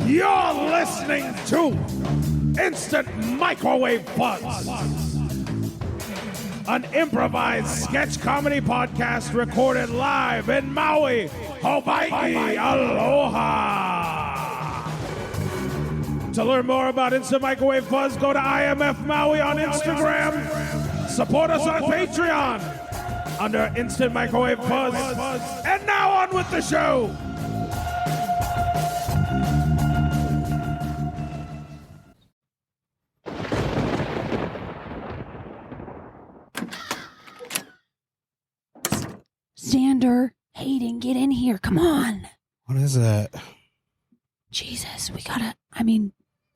You're listening to Instant Microwave Fuzz, an improvised sketch comedy podcast recorded live in Maui, Hawaii. Aloha! To learn more about Instant Microwave Fuzz, go to IMF Maui on Instagram. Support us on Patreon under Instant Microwave Fuzz. And now on with the show. Xander, Hayden, get in here. Come on. What is that? Jesus, I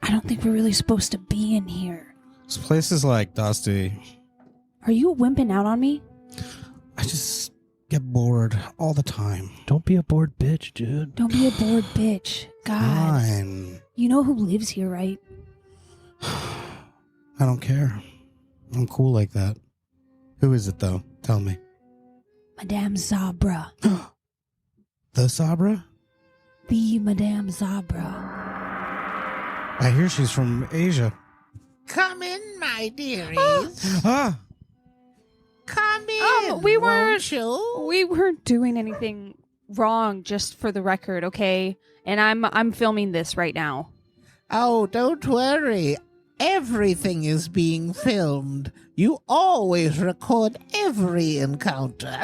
don't think we're really supposed to be in here. This place is like dusty. Are you wimping out on me? I just get bored all the time. Don't be a bored bitch, dude. Don't be a bored bitch. God. Fine. You know who lives here, right? I don't care. I'm cool like that. Who is it, though? Tell me. Madame Zabra. The Zabra? The Madame Zabra. I hear she's from Asia. Come in, my dearies. Come in, we won't you? We weren't doing anything wrong, just for the record, okay? And I'm filming this right now. Oh, don't worry. Everything is being filmed. You always record every encounter.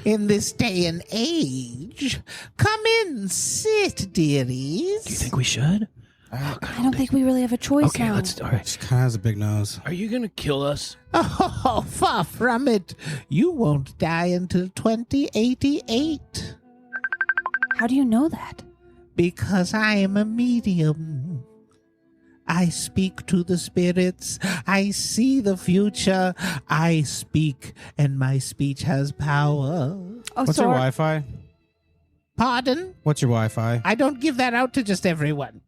In this day and age. Come in, sit, dearies. Do you think we should? I don't think we really have a choice Okay, now. all right. She kind of has a big nose. Are you gonna kill us? Oh, far from it. You won't die until 2088. How do you know that? Because I am a medium. I speak to the spirits. I see the future. I speak, and my speech has power. Oh, What's your Wi-Fi? Pardon? What's your Wi-Fi? I don't give that out to just everyone.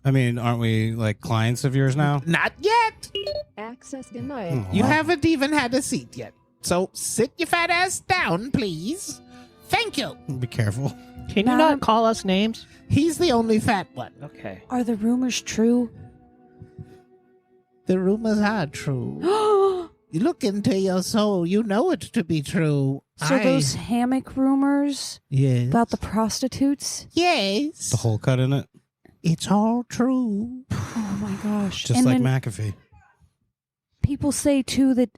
I mean, aren't we like clients of yours now? Not yet. Access denied. You haven't even had a seat yet. So sit your fat ass down, please. Thank you. Be careful. Can you not call us names? He's the only fat one. Okay. Are the rumors true? The rumors are true. You look into your soul, you know it to be true. So those hammock rumors Yes. about the prostitutes? Yes. The hole cut in it, It's all true. Oh my gosh. just and like then McAfee. people say too that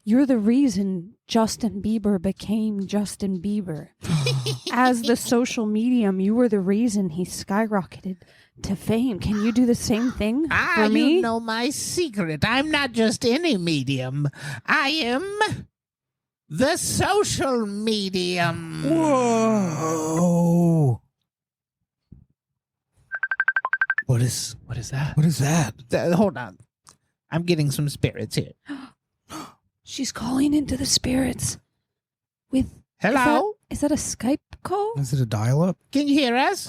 you're the reason Justin Bieber became Justin Bieber. As the social medium, you were the reason he skyrocketed to fame. Can you do the same thing for me? You know my secret. I'm not just any medium. I am the social medium. Whoa! What is that? What is that? Hold on. I'm getting some spirits here. She's calling into the spirits. With Hello? Is that a Skype call? Is it a dial-up? Can you hear us?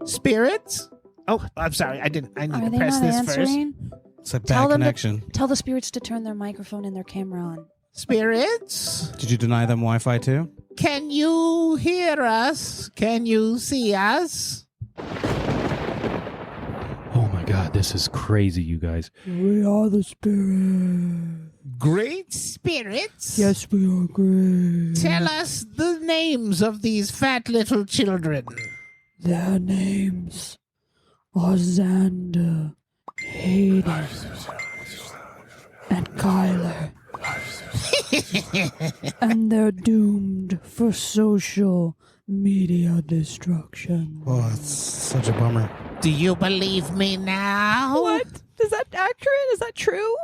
Spirits? Oh, I'm sorry. I need Are to they press not this answering? It's a Tell bad them connection. Tell the spirits to turn their microphone and their camera on. first. Spirits? Did you deny them Wi-Fi too? Can you hear us? Can you see us? Oh my god, this is crazy, you guys. We are the spirits. Great spirits? Yes, we are great. Tell us the names of these fat little children. Their names are Xander, Hayden, and Kyler. And they're doomed for social media destruction. Oh, it's such a bummer. Do you believe me now? What? Is that accurate? Is that true?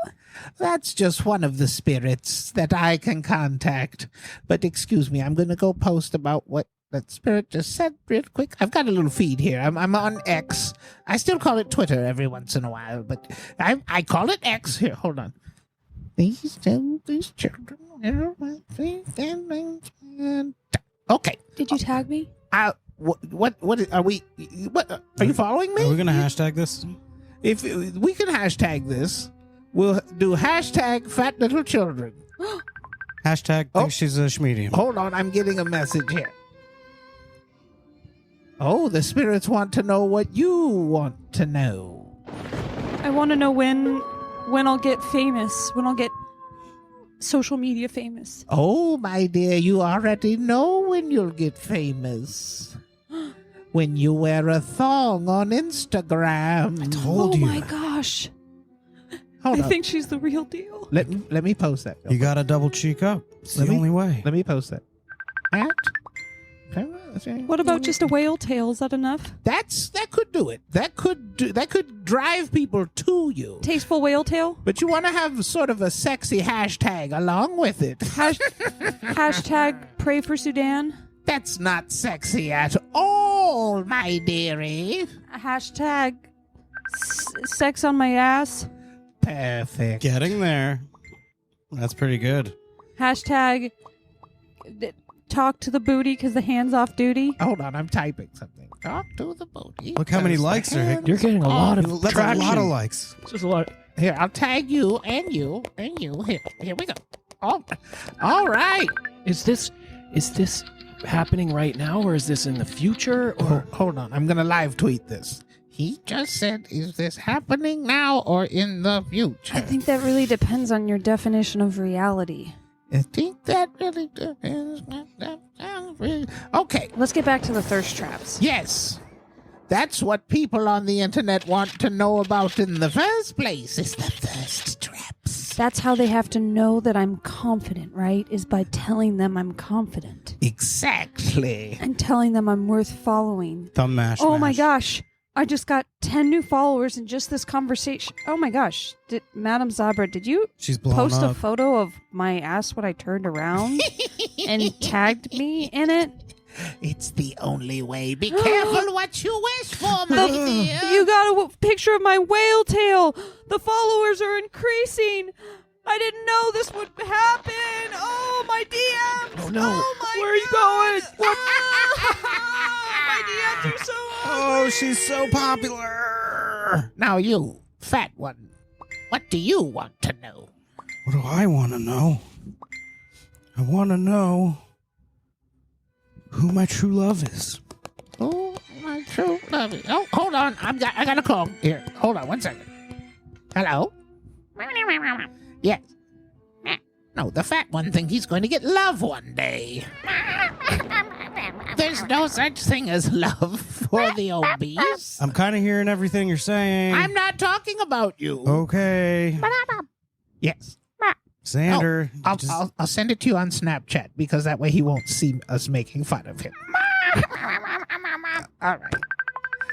That's just one of the spirits that I can contact. But excuse me, I'm going to go post about what that spirit just said real quick. I've got a little feed here. I'm on X. I still call it Twitter every once in a while, but I call it X. Here, hold on. These children. Okay. Did you tag me? What are we? What are you following me? Are we gonna hashtag this? If we can hashtag this, we'll do hashtag fat little children. Hashtag Oh. thinks she's a schmedium. Hold on, I'm getting a message here. Oh, the spirits want to know what you want to know. I want to know when I'll get famous, when I'll get social media famous. Oh, my dear, you already know when you'll get famous. When you wear a thong on Instagram. I told Oh you. my gosh. Hold I on. think she's the real deal. Let me post that. You gotta double cheek up. It's Let the me- only way. Let me post that. What about just a whale tail? Is that enough? That could do it. That could drive people to you. Tasteful whale tail? But you want to have sort of a sexy hashtag along with it. Hashtag pray for Sudan. That's not sexy at all, my dearie. Hashtag sex on my ass. Perfect. Getting there. That's pretty good. Hashtag talk to the booty because the hand's off duty. Hold on, I'm typing something. Talk to the booty. Look how many likes there, Hector. You're getting a lot of That's traction. a lot of likes. It's just a lot. Here, I'll tag you and you and you. Here we go. Oh, all right. Is this happening right now, or is this in the future? Or Hold on, I'm gonna live tweet this. He just said, "Is this happening now or in the future?" I think that really depends on your definition of reality. I think that really depends. Okay, Let's get back to the thirst traps. yes. That's what people on the internet want to know about in the first place, is the thirst traps. That's how they have to know that I'm confident, right? Is by telling them I'm confident Exactly. and telling them I'm worth following. Thumb mash. Oh my mash. gosh. I just got 10 new followers in just this conversation. Oh my gosh. Madame Zabra, did you She's blown post a up. photo of my ass when I turned around and tagged me in it? It's the only way. Be careful what you wish for, my dear. You got a picture of my whale tail. The followers are increasing. I didn't know this would happen. Oh, my DMs. Oh, no. Oh, my Where are you God. going? What? My DMs are so Oh, she's so popular. Now you, fat one, what do you want to know? What do I want to know? I want to know who my true love is. Oh, my true love. Oh, hold on. I got a call. Here, hold on 1 second. Hello? Yes. No, the fat one thinks he's going to get love one day. There's no such thing as love for the obese. I'm kind of hearing everything you're saying. I'm not talking about you. Okay. Yes. Xander. I'll send it to you on Snapchat because that way he won't see us making fun of him. All right.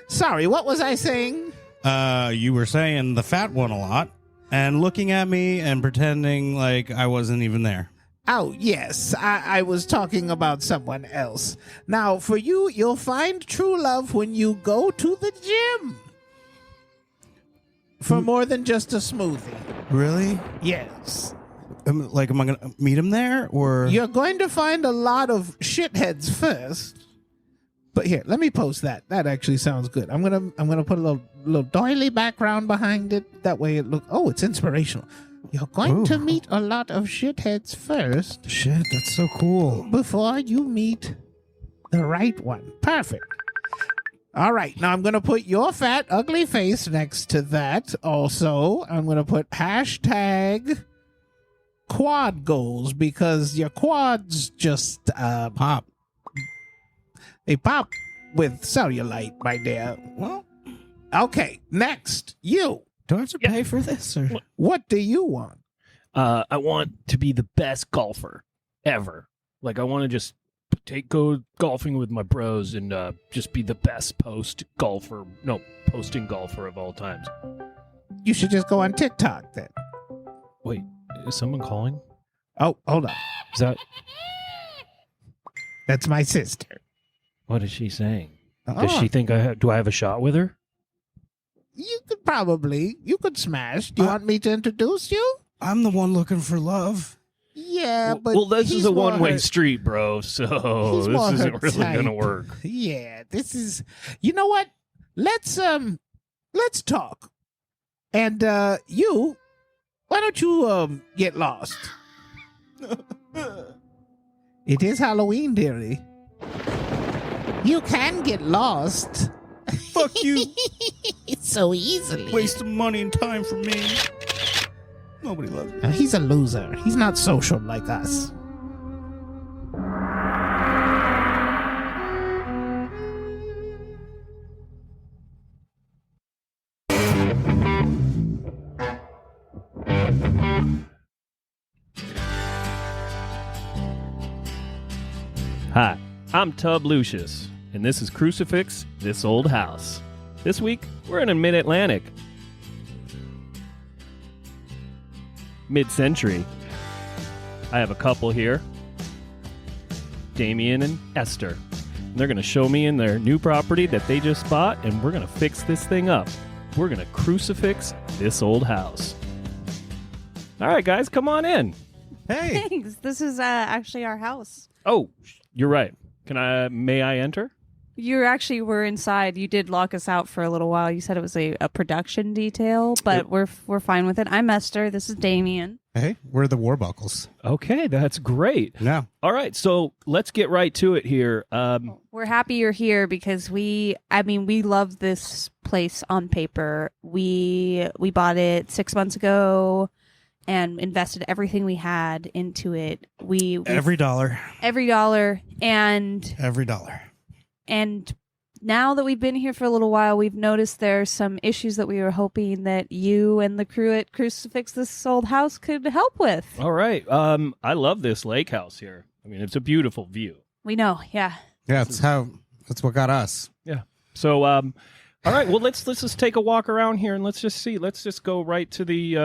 Sorry, what was I saying? You were saying the fat one a lot and looking at me and pretending like I wasn't even there. Oh, yes, I was talking about someone else. Now, for you, you'll find true love when you go to the gym. For more than just a smoothie. Really? Yes. Am I going to meet him there or? You're going to find a lot of shitheads first. But here, let me post that. That actually sounds good. I'm gonna put a little doily background behind it. That way it it's inspirational. You're going to meet a lot of shitheads first Shit, that's so cool. before you meet the right one. Perfect. All right, now I'm going to put your fat, ugly face next to that. Also, I'm going to put hashtag quad goals because your quads just Pop. they pop with cellulite, my dear. Well, Okay, next, you. do I have to pay for this? Or? What do you want? I want to be the best golfer ever. Like, I want to just go golfing with my bros and just be the best posting golfer of all times. You should just go on TikTok then. Wait, is someone calling? Oh, hold on. Is that That's my sister. what is she saying? Oh, Does she think do I have a shot with her? You could smash. Do you want me to introduce you? I'm the one looking for love. Yeah, but well, this he's is a more one-way her- street, bro. So He's more this her isn't really type. gonna work. Yeah, this is. You know what? Let's talk. And why don't you get lost? It is Halloween, dearie. You can get lost. Fuck you. It's so easily. Wasting money and time for me. Nobody loves me. Now, he's a loser. He's not social like us. Hi, I'm Tub Lucius, and this is Cruci-Fix This Old House. This week, we're in Mid-Atlantic. Mid-century. I have a couple here, Damien and Esther. And they're going to show me in their new property that they just bought, and we're going to fix this thing up. We're going to crucifix this old house. All right, guys, come on in. Hey. Thanks. This is actually our house. Oh, you're right. May I enter? You actually were inside. You did lock us out for a little while. You said it was a production detail, but we're fine with it. I'm Esther. This is Damien. Hey, we're the Warbuckles. Okay, that's great. Yeah. All right, so let's get right to it here. We're happy you're here because we love this place on paper. We bought it 6 months ago and invested everything we had into it. Every dollar. and Every dollar. And now that we've been here for a little while, we've noticed there's some issues that we were hoping that you and the crew at Cruci-Fix This Old House could help with. All right. I love this lake house here. I mean, it's a beautiful view. We know, yeah. Yeah, that's what got us. Yeah. So, all right. Well, let's just take a walk around here and let's just see. Let's just go right to the,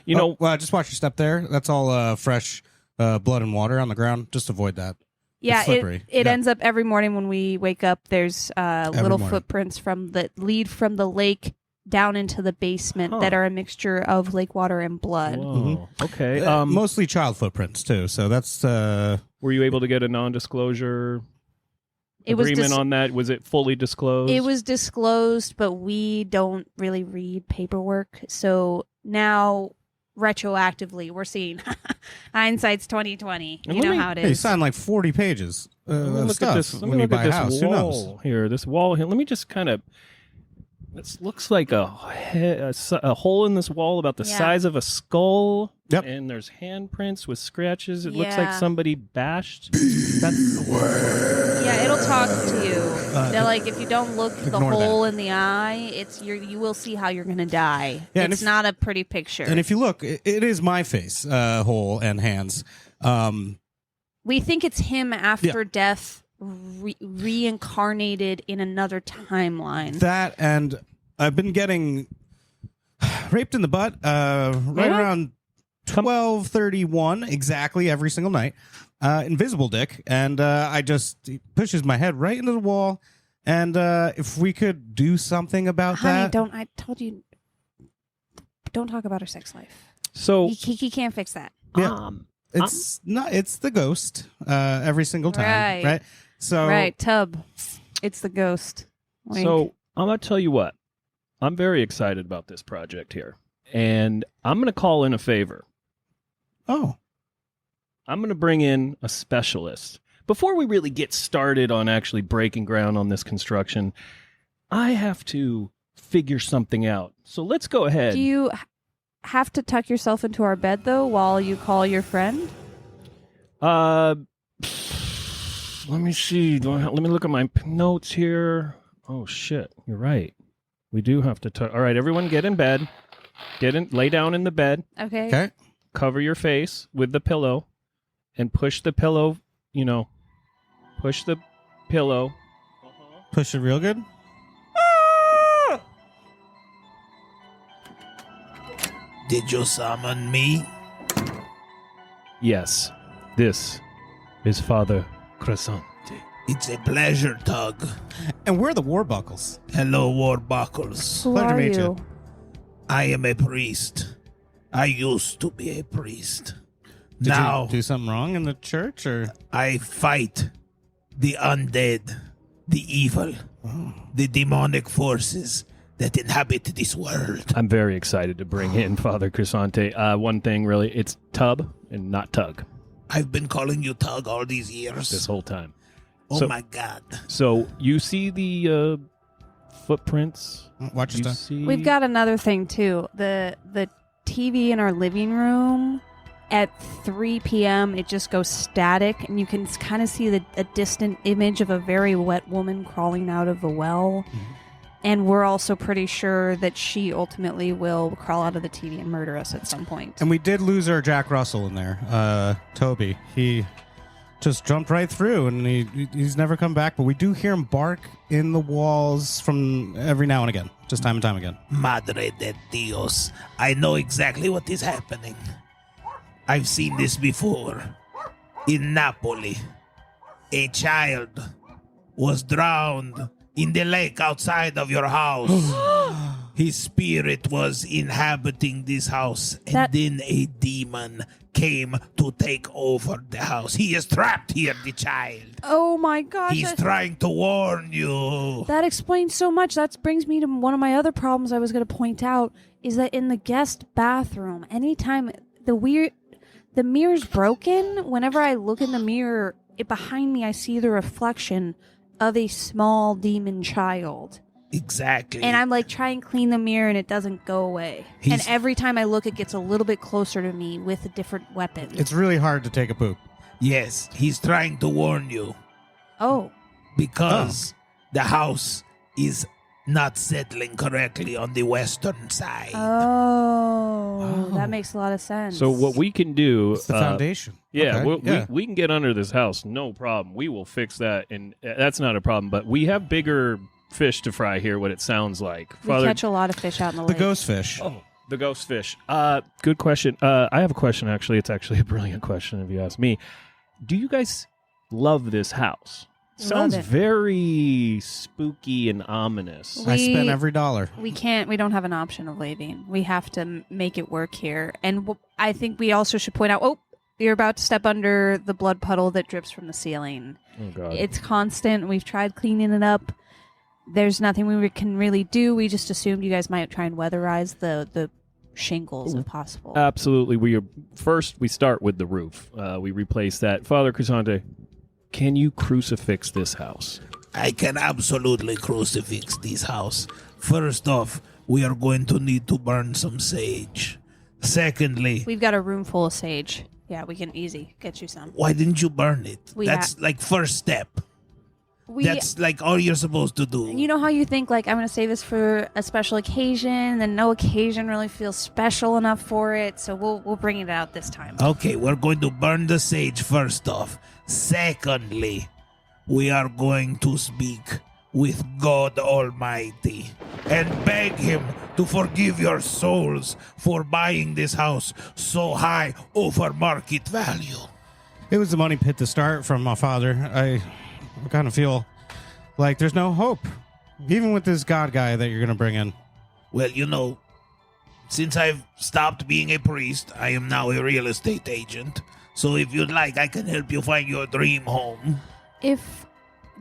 Well, just watch your step there. That's all fresh blood and water on the ground. Just avoid that. Yeah, It's slippery. it Yeah. ends up every morning when we wake up. There's little morning. footprints that lead from the lake down into the basement that are a mixture of lake water and blood. Whoa. Okay. Mostly child footprints too. So that's Were you able to get a non-disclosure It was agreement on that? Was it fully disclosed? It was disclosed, but we don't really read paperwork. So now, retroactively, we're seeing hindsight's 2020. And You let know me- how it hey, you is. signed like 40 pages Let me of look stuff at this. Let when me you look buy at a this house. Who knows? wall here. This wall here. Let me just kind of. This looks like a hole in this wall about the Yeah. size of a skull. Yep. And there's handprints with scratches. It looks like Yeah. somebody bashed. That's Yeah, it'll talk to you. They're like, if you don't look the ignore hole in the eye, you will see how you're gonna die. Yeah, and It's if- not a pretty picture. And if you look, it is my face, hole and hands. We think it's him after death, reincarnated in another timeline. That and I've been getting raped in the butt right around 12:31 exactly every single night. Invisible dick, and he pushes my head right into the wall. And if we could do something about Honey, that, I told you, don't talk about her sex life. so. He can't fix that. Yeah. it's the ghost every single time, right? So Right, Tub. It's the ghost. Wink. So I'm gonna tell you what. I'm very excited about this project here, and I'm gonna call in a favor. Oh, I'm going to bring in a specialist. Before we really get started on actually breaking ground on this construction, I have to figure something out. So let's go ahead. do you have to tuck yourself into our bed though while you call your friend? Let me see. Let me look at my notes here. Oh, shit. You're right. We do have to tuck. All right, everyone get in bed. Lay down in the bed. okay. Cover your face with the pillow and push the pillow, push the pillow. Push it real good. Did you summon me? Yes, this is Father Crescente. It's a pleasure, Tug. And we're the Warbuckles. Hello, Warbuckles. Who Pleasure to are meet you. you? I am a priest. I used to be a priest. Did Now you do something wrong in the church, or I fight the undead, the evil, the demonic forces that inhabit this world. I'm very excited to bring in Father Crescente. One thing, really, it's Tub and not Tug. I've been calling you Tug all these years. This whole time. Oh So- my God. So you see the footprints? Watch your You step. see... We've got another thing too. The TV in our living room at 3 p.m. it just goes static, and you can kind of see a distant image of a very wet woman crawling out of a well. And we're also pretty sure that she ultimately will crawl out of the TV and murder us at some point. And we did lose our Jack Russell in there. Toby. He just jumped right through, and he's never come back. But we do hear him bark in the walls from every now and again. Just time and time again. Madre de Dios. I know exactly what is happening. I've seen this before. In Napoli, a child was drowned in the lake outside of your house. His spirit was inhabiting this house, and then a demon came to take over the house. He is trapped here, the child. Oh my gosh. He's trying to warn you. That explains so much. That brings me to one of my other problems I was going to point out is that in the guest bathroom, anytime the mirror's broken, whenever I look in the mirror, behind me I see the reflection of a small demon child. Exactly. And I'm like, try and clean the mirror and it doesn't go away. And every time I look, it gets a little bit closer to me with a different weapon. It's really hard to take a poop. Yes, he's trying to warn you. Oh. Because the house is not settling correctly on the western side. Oh. That makes a lot of sense. So what we can do... It's the foundation. Yeah, Okay. we can get under this house, no problem. We will fix that, and that's not a problem. But we have bigger fish to fry here, what it sounds like. we catch a lot of fish out in the The lake. ghost fish. Oh, the ghost fish. Good question. I have a question, actually. It's actually a brilliant question, if you ask me. Do you guys love this house? Sounds it. very spooky and ominous. I spent every dollar. We don't have an option of leaving. We have to make it work here. And I think we also should point out, you're about to step under the blood puddle that drips from the ceiling. Oh, God. It's constant. We've tried cleaning it up. There's nothing we can really do. We just assumed you guys might try and weatherize the shingles if possible. Absolutely. We start with the roof. We replace that. Father Cruci-Fix, can you crucifix this house? I can absolutely crucifix this house. First off, we are going to need to burn some sage. Secondly, We've got a room full of sage. Yeah, we can easy get you some. why didn't you burn it? We That's like first step. We, That's like all you're supposed to do. you know how you think like I'm going to save this for a special occasion, then no occasion really feels special enough for it, so we'll bring it out this time. Okay, we're going to burn the sage first off. Secondly, we are going to speak with God Almighty and beg Him to forgive your souls for buying this house so high over market value. It was the money pit to start from my father. I kind of feel like there's no hope, even with this God guy that you're going to bring in. Well, you know, since I've stopped being a priest, I am now a real estate agent. So if you'd like, I can help you find your dream home. If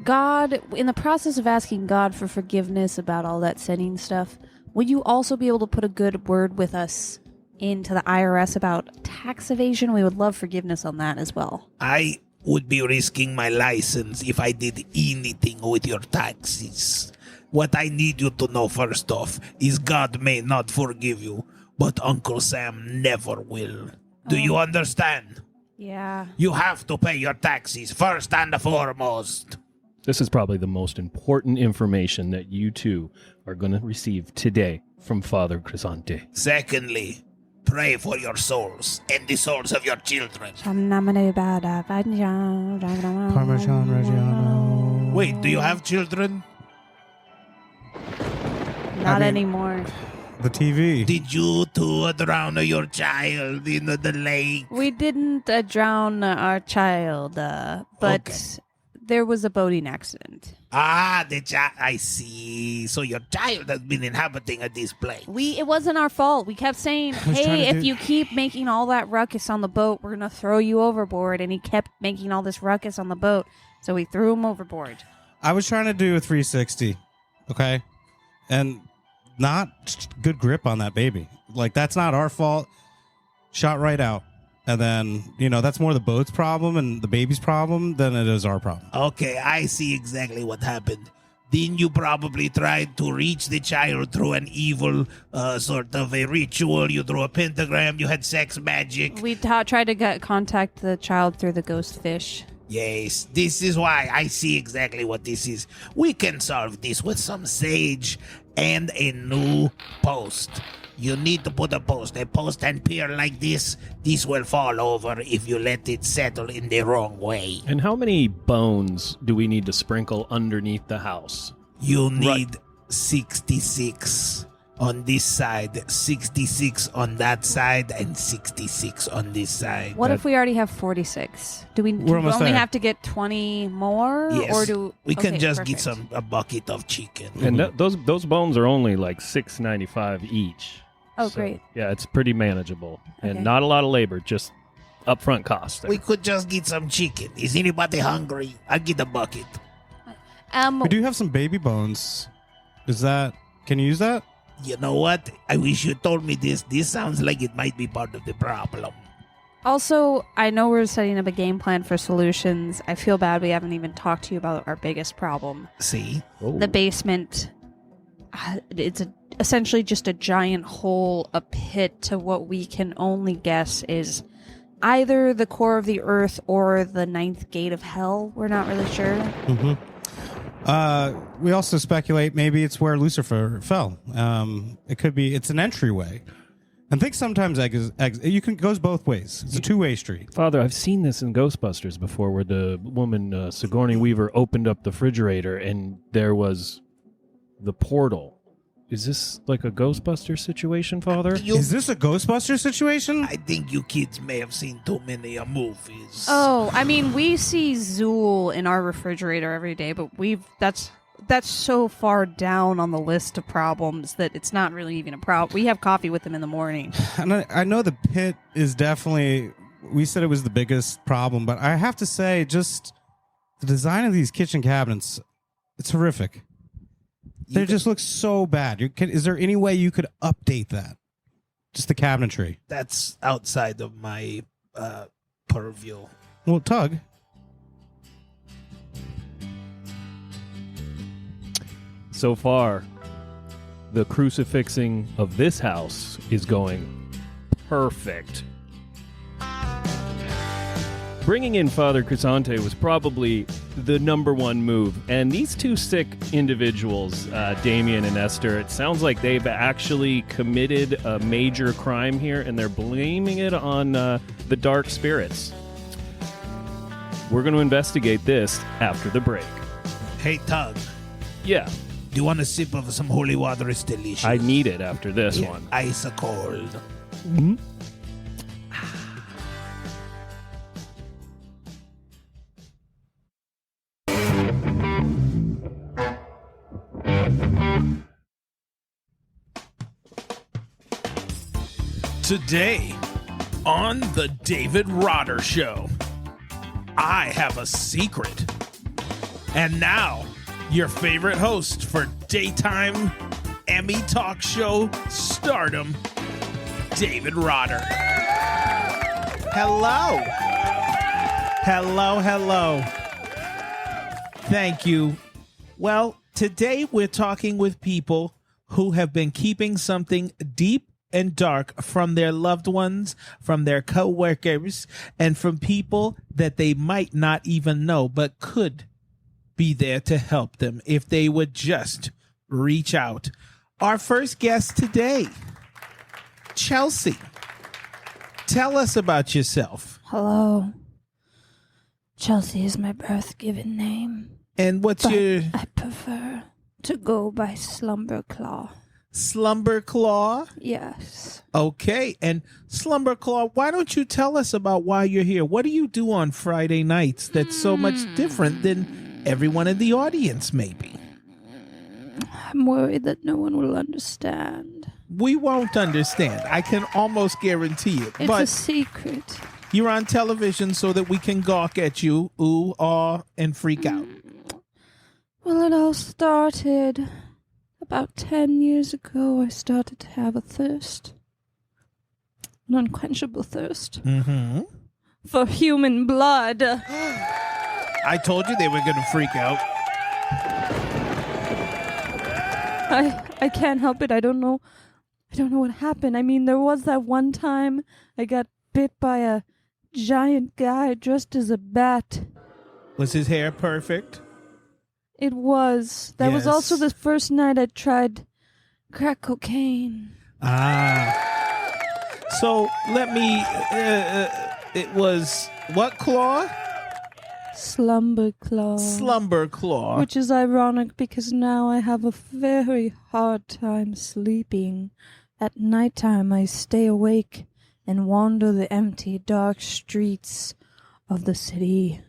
God, in the process of asking God for forgiveness about all that sinning stuff, would you also be able to put a good word with us into the IRS about tax evasion? We would love forgiveness on that as well. I would be risking my license if I did anything with your taxes. What I need you to know first off is God may not forgive you, but Uncle Sam never will. Do you understand? Yeah. You have to pay your taxes first and foremost. This is probably the most important information that you two are going to receive today from Father Cruci-Fix. Secondly, pray for your souls and the souls of your children. Parmesan Reggiano. Wait, do you have children? Not anymore. The TV. Did you two drown your child in the lake? We didn't drown our child, but Okay. there was a boating accident. Ah, the child. I see. So your child has been inhabiting this place. It wasn't our fault. We kept saying, trying hey, to if do- you keep making all that ruckus on the boat, we're going to throw you overboard. And he kept making all this ruckus on the boat. So we threw him overboard. I was trying to do a 360, okay? And not good grip on that baby. Like, that's not our fault. Shot right out. and then, that's more the boat's problem and the baby's problem than it is our problem. Okay, I see exactly what happened. Then you probably tried to reach the child through an evil sort of a ritual. You drew a pentagram. You had sex magic. We tried to contact the child through the ghost fish. Yes, this is why I see exactly what this is. We can solve this with some sage and a new post. You need to put a post and pier like this. This will fall over if you let it settle in the wrong way. And how many bones do we need to sprinkle underneath the house? You need 66 on this side, 66 on that side, and 66 on this side. What if we already have 46? Do we We're almost only there. have to get 20 more? Yes, Or do we can okay, just get perfect. a bucket of chicken. And those bones are only like $6.95 each. Oh, So, great. Yeah, it's pretty manageable. And Okay. not a lot of labor, just upfront costs. There. We could just get some chicken. Is anybody hungry? I'll get a bucket. We do have some baby bones. Can you use that? You know what? I wish you told me this. This sounds like it might be part of the problem. Also, I know we're setting up a game plan for solutions. I feel bad we haven't even talked to you about our biggest problem. See? The basement. It's essentially just a giant hole, a pit to what we can only guess is either the core of the earth or the ninth gate of hell. We're not really sure. We also speculate maybe it's where Lucifer fell. It could be. It's an entryway. And think sometimes goes both ways. It's a two-way street. Father, I've seen this in Ghostbusters before, where the woman Sigourney Weaver opened up the refrigerator and there was the portal. Is this like a Ghostbuster situation, Father? Is this a Ghostbuster situation? I think you kids may have seen too many movies. Oh, I mean, we see Zool in our refrigerator every day, but that's so far down on the list of problems that it's not really even a problem. We have coffee with them in the morning. And I know the pit is definitely. We said it was the biggest problem, but I have to say, just the design of these kitchen cabinets, it's horrific. They just look so bad. Is there any way you could update that? Just the cabinetry. That's outside of my purview. Well, Tug. So far, the crucifixing of this house is going perfect. Bringing in Father Crisante was probably the number one move. And these two sick individuals, Damien and Esther, it sounds like they've actually committed a major crime here, and they're blaming it on the dark spirits. We're going to investigate this after the break. Hey, Tug, Yeah, do you want a sip of some holy water? It's delicious. I need it after this Yeah, one. ice cold. Today on The David Rotter Show, I have a secret. And now, your favorite host for daytime Emmy talk show stardom, David Rotter. Hello. Hello. Thank you. Well, today we're talking with people who have been keeping something deep and dark from their loved ones, from their co-workers, and from people that they might not even know but could be there to help them if they would just reach out. Our first guest today, Chelsea. Tell us about yourself. Hello. Chelsea is my birth-given name. And what's But your I prefer to go by Slumberclaw. Slumberclaw? Yes. Okay. And Slumberclaw, why don't you tell us about why you're here? What do you do on Friday nights that's so much different than everyone in the audience, maybe? I'm worried that no one will understand. We won't understand. I can almost guarantee it. It's a But secret. you're on television so that we can gawk at you, ooh, aw, and freak out. Well, it all started about 10 years ago. I started to have a thirst. An unquenchable thirst Mm-hmm. for human blood. I told you they were going to freak out. I can't help it. I don't know what happened. I mean, there was that one time I got bit by a giant guy dressed as a bat. Was his hair perfect? It was. That was also Yes. the first night I tried crack cocaine. Ah. So let me. It was what claw? Slumber claw. Slumber claw. Which is ironic because now I have a very hard time sleeping. At nighttime, I stay awake and wander the empty, dark streets of the city.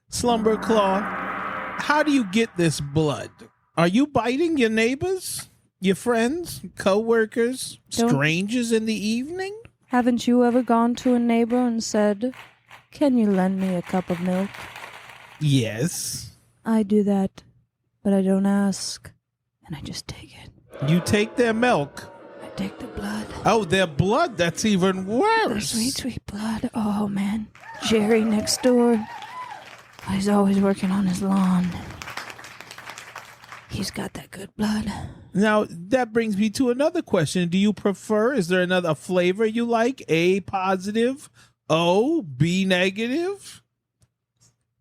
Slumber claw. How do you get this blood? Are you biting your neighbors, your friends, co-workers, Don't- strangers in the evening? Haven't you ever gone to a neighbor and said, "Can you lend me a cup of milk?" Yes. I do that, but I don't ask, and I just take it. You take their milk. I take the blood. Oh, their blood. That's even The worse. sweet, sweet blood. Oh, man. Jerry next door. He's always working on his lawn. He's got that good blood. Now, that brings me to another question. Do you prefer, is there another flavor you like? A positive, O, B negative?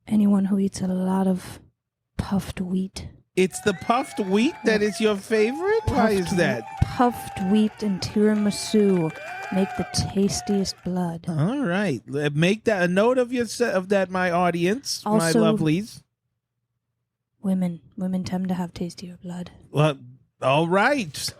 Anyone who eats a lot of puffed wheat. It's the puffed wheat that is your favorite? Why is that? Puffed wheat and tiramisu make the tastiest blood. All right. Make that a note of of that, my audience, my Also- lovelies. Women tend to have tastier blood. Well, all right.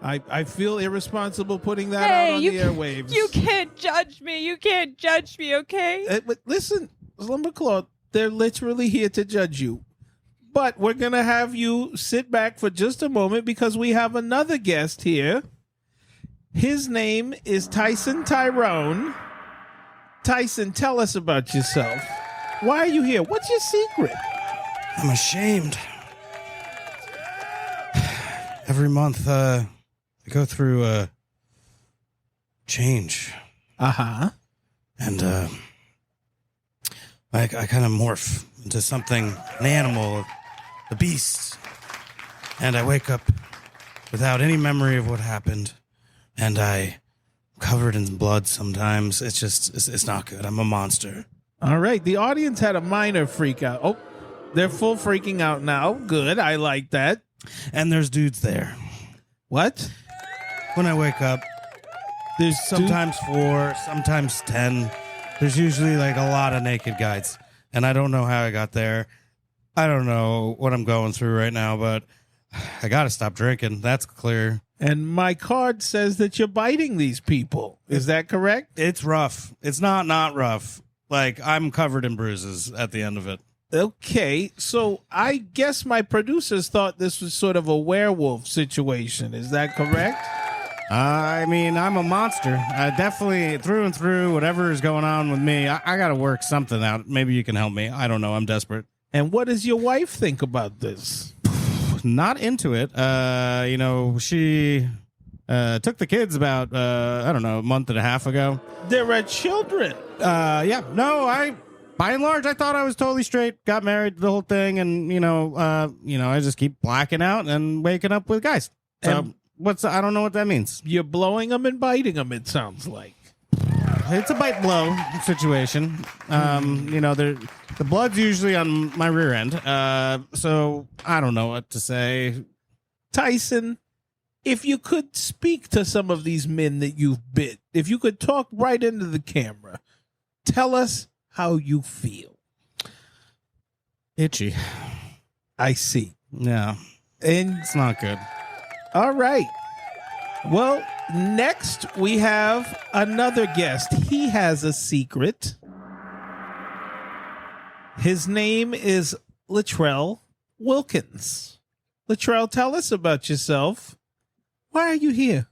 I feel irresponsible putting that out on the airwaves. You can't judge me. You can't judge me, okay? But listen, Slumber Claw, they're literally here to judge you. But we're going to have you sit back for just a moment because we have another guest here. His name is Tyson Tyrone. Tyson, tell us about yourself. Why are you here? What's your secret? I'm ashamed. Every month, I go through a change, Uh-huh. and I kind of morph into something, an animal, a beast, and I wake up without any memory of what happened, and I'm covered in blood sometimes. It's not good. I'm a monster. All right. The audience had a minor freak out. Oh, they're full freaking out now. Good. I like that. And there's dudes there. What? When I wake up, there's sometimes 4, sometimes 10. There's usually like a lot of naked guys. And I don't know how I got there. I don't know what I'm going through right now, but I got to stop drinking. That's clear. And my card says that you're biting these people. Is that correct? It's rough. It's not rough. Like, I'm covered in bruises at the end of it. Okay, so I guess my producers thought this was sort of a werewolf situation. Is that correct? I mean, I'm a monster. Definitely through and through, whatever is going on with me, I got to work something out. Maybe you can help me. I don't know. I'm desperate. And what does your wife think about this? Not into it. She took the kids about, a month and a half ago. There are children. By and large, I thought I was totally straight, got married, the whole thing, and, I just keep blacking out and waking up with guys. So, I don't know what that means. You're blowing them and biting them, it sounds like. It's a bite blow situation. The blood's usually on my rear end. So I don't know what to say. Tyson, if you could speak to some of these men that you've bit, if you could talk right into the camera, tell us how you feel. Itchy. I see. Yeah. And It's not good. all right. Well, next we have another guest. He has a secret. His name is Latrell Wilkins. Latrell, tell us about yourself. Why are you here?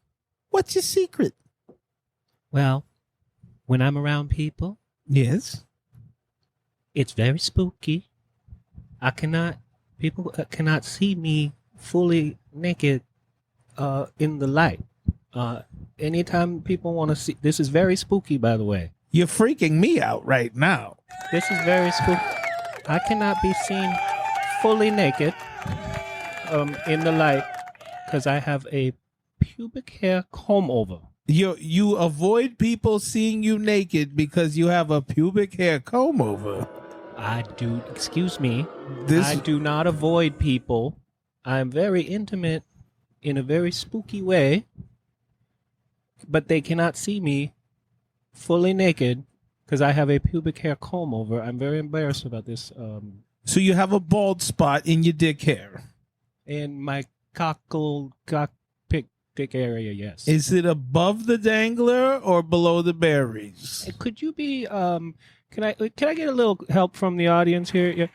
What's your secret? Well, when I'm around people, Yes. it's very spooky. People cannot see me fully naked in the light. Anytime people want to see, this is very spooky, by the way. You're freaking me out right now. This is very spooky. I cannot be seen fully naked in the light because I have a pubic hair comb over. You avoid people seeing you naked because you have a pubic hair comb over. Excuse me. I do not avoid people. I'm very intimate in a very spooky way, but they cannot see me fully naked because I have a pubic hair comb over. I'm very embarrassed about this. So you have a bald spot in your dick hair. In my dick area, yes. Is it above the dangler or below the berries? Could you be can I get a little help from the audience here? Yeah.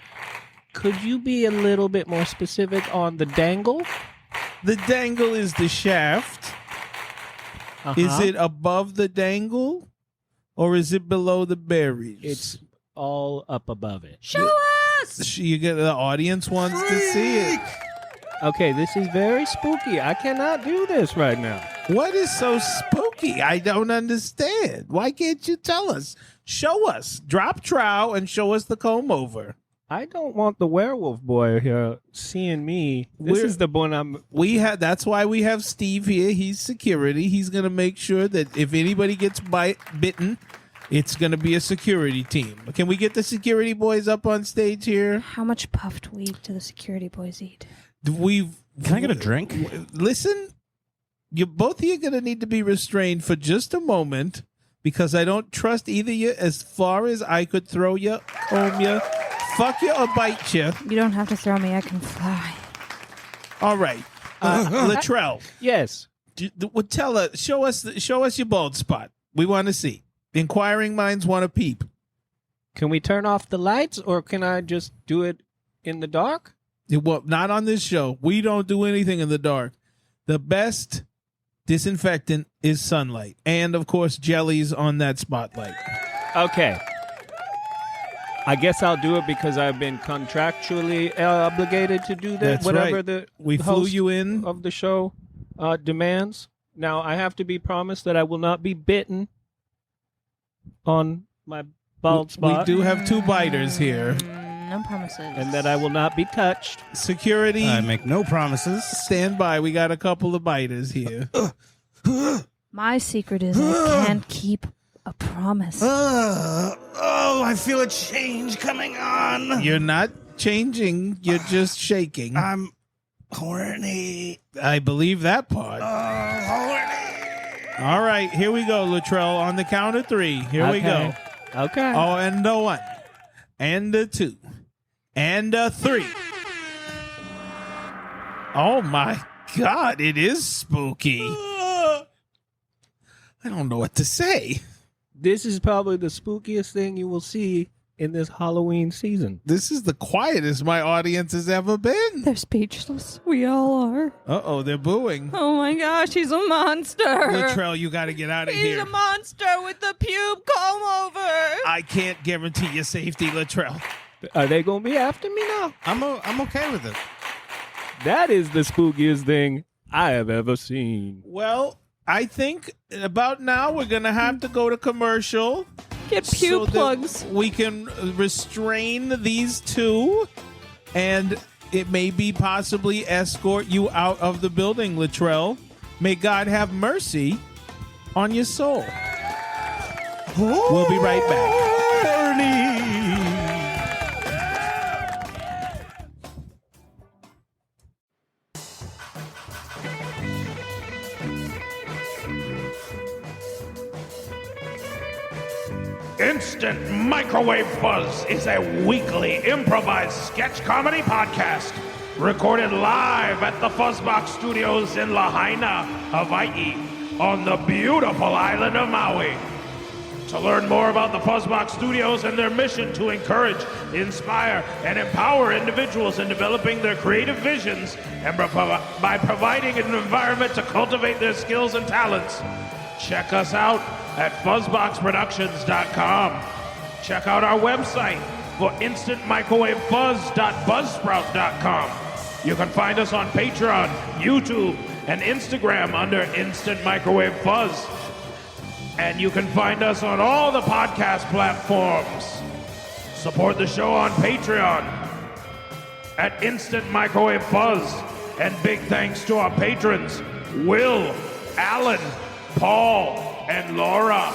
Could you be a little bit more specific on the dangle? The dangle is the shaft. Is it above the dangle or is it below the berries? It's all up above it. Show us! You get the audience wants to see it. Okay, this is very spooky. I cannot do this right now. What is so spooky? I don't understand. Why can't you tell us? Show us. Drop trow and show us the comb over. I don't want the werewolf boy here seeing me. This is the one That's why we have Steve here. He's security. He's going to make sure that if anybody gets bitten, it's going to be a security team. Can we get the security boys up on stage here? How much puffed weed do the security boys eat? Can I get a drink? Listen, both of you are going to need to be restrained for just a moment because I don't trust either of you as far as I could throw you, comb you, fuck you, or bite you. You don't have to throw me. I can fly. All right. Latrell. Yes. Show us your bald spot. We want to see. Inquiring minds want to peep. Can we turn off the lights or can I just do it in the dark? Well, not on this show. We don't do anything in the dark. The best disinfectant is sunlight. And, of course, jellies on that spotlight. Okay. I guess I'll do it because I've been contractually obligated to do that. That's whatever right. We flew host you in of the show demands. Now, I have to be promised that I will not be bitten on my bald spot. We do have 2 biters here. No promises. And that I will not be touched. Security. I make no promises. Stand by. We got a couple of biters here. My secret is I can't keep a promise. I feel a change coming on. You're not changing. You're just shaking. I'm horny. I believe that part. Horny. All right. Here we go, Latrell. On the count of 3. Here we go. Okay. Oh, and a 1. And a 2. And a 3. Oh, my God. It is spooky. I don't know what to say. This is probably the spookiest thing you will see in this Halloween season. This is the quietest my audience has ever been. They're speechless. We all are. Uh-oh, they're booing. Oh my gosh, he's a monster. Latrell, you got to get out of He's here. a monster with the pube comb over. I can't guarantee your safety, Latrell. Are they going to be after me now? I'm okay with it. That is the spookiest thing I have ever seen. Well, I think about now we're going to have to go to commercial. Get pube plugs. We can restrain these 2, and it may be possibly escort you out of the building, Latrell. May God have mercy on your soul. We'll be right back. Instant Microwave Fuzz is a weekly improvised sketch comedy podcast recorded live at the Fuzzbox Studios in Lahaina, Hawaii, on the beautiful island of Maui. To learn more about the Fuzzbox Studios and their mission to encourage, inspire, and empower individuals in developing their creative visions and by providing an environment to cultivate their skills and talents, check us out at fuzzboxproductions.com. Check out our website for instantmicrowavefuzz.buzzsprout.com. You can find us on Patreon, YouTube, and Instagram under Instant Microwave Fuzz. And you can find us on all the podcast platforms. Support the show on Patreon at Instant Microwave Fuzz. And big thanks to our patrons, Will, Alan, Paul, and Laura.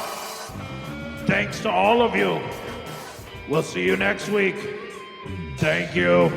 Thanks to all of you. We'll see you next week. Thank you.